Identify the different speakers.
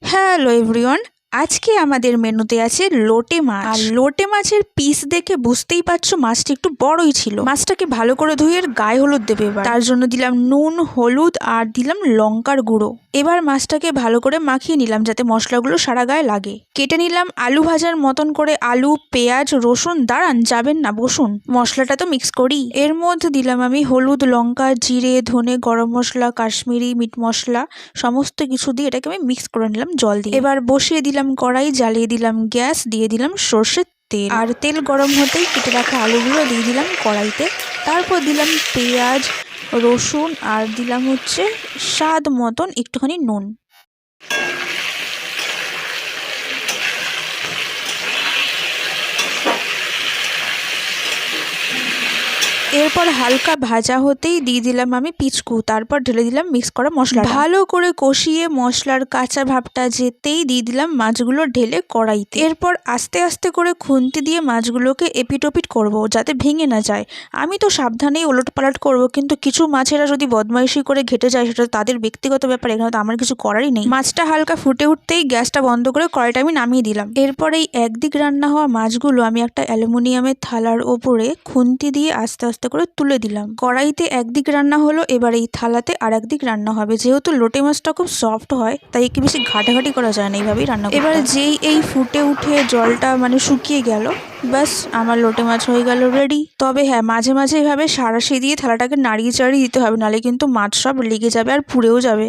Speaker 1: Hello everyone, আজকে আমাদের মেনুতে আছে লোটে মাছ। আর লোটে মাছের পিস দেখে বুঝতেই পারছো মাছটা একটু বড়ই ছিল। মাছটাকে ভালো করে ধুয়ে গায়ে হলুদ দেবে, এবার তার জন্য দিলাম নুন, হলুদ আর দিলাম লঙ্কার গুঁড়ো। এবার মাছটাকে ভালো করে মাখিয়ে নিলাম যাতে মশলাগুলো সারা গায়ে লাগে। কেটে নিলাম আলু ভাজার মতন করে আলু, পেঁয়াজ, রসুন। দাঁড়ান, যাবেন না, বসুন, মশলাটা তো মিক্স করি। এর মধ্যে দিলাম আমি হলুদ, লঙ্কা, জিরে, ধনে, গরম মশলা, কাশ্মীরি মিট মশলা, সমস্ত কিছু দিয়ে এটাকে আমি মিক্স করে নিলাম জল দিয়ে। এবার বসিয়ে দিলাম কড়াই, জ্বালিয়ে দিলাম গ্যাস, দিয়ে দিলাম সর্ষের তেল। আর তেল গরম হতেই কেটে রাখা আলুগুলো দিয়ে দিলাম কড়াইতে। তারপর দিলাম পেঁয়াজ, রসুন আর দিলাম স্বাদ মতন একটুখানি নুন। এরপর হালকা ভাজা হতেই দিয়ে দিলাম আমি পিচকু, তারপর ঢেলে দিলাম মিক্স করা মশলা। ভালো করে কষিয়ে মশলার কাঁচা ভাবটা যেতেই দিয়ে দিলাম মাছগুলো ঢেলে কড়াইতে। এরপর আস্তে আস্তে করে খুন্তি দিয়ে মাছগুলোকে এপিটোপিট করব যাতে ভেঙে না যায়। আমি তো সাবধানেই ওলট পালট করবো, কিন্তু কিছু মাছেরা যদি বদমাইশি করে ঘেটে যায় সেটা তাদের ব্যক্তিগত ব্যাপার, এখানে তো আমার কিছু করারই নেই। মাছটা হালকা ফুটে উঠতেই গ্যাসটা বন্ধ করে কড়াইটা আমি নামিয়ে দিলাম। এরপর এই একদিক রান্না হওয়া মাছগুলো আমি একটা অ্যালুমিনিয়ামের থালার ওপরে খুন্তি দিয়ে আস্তে আস্তে করে তুলে দিলাম। কড়াইতে একদিক রান্না হলো, এবার এই থালাতে আর একদিক রান্না হবে। যেহেতু লোটে মাছটা খুব সফট হয় তাই একটু বেশি ঘাটাঘাটি করা যায় না, এইভাবেই রান্না করতে হয়। এবার যেই এই ফুটে উঠে জলটা শুকিয়ে গেল, ব্যাস আমার লোটে মাছ হয়ে গেল রেডি। তবে হ্যাঁ, মাঝে মাঝে এইভাবে সাঁড়াশি দিয়ে থালাটাকে নাড়িয়ে চাড়িয়ে দিতে হবে, নাহলে কিন্তু মাছ সব লেগে যাবে আর পুড়েও যাবে।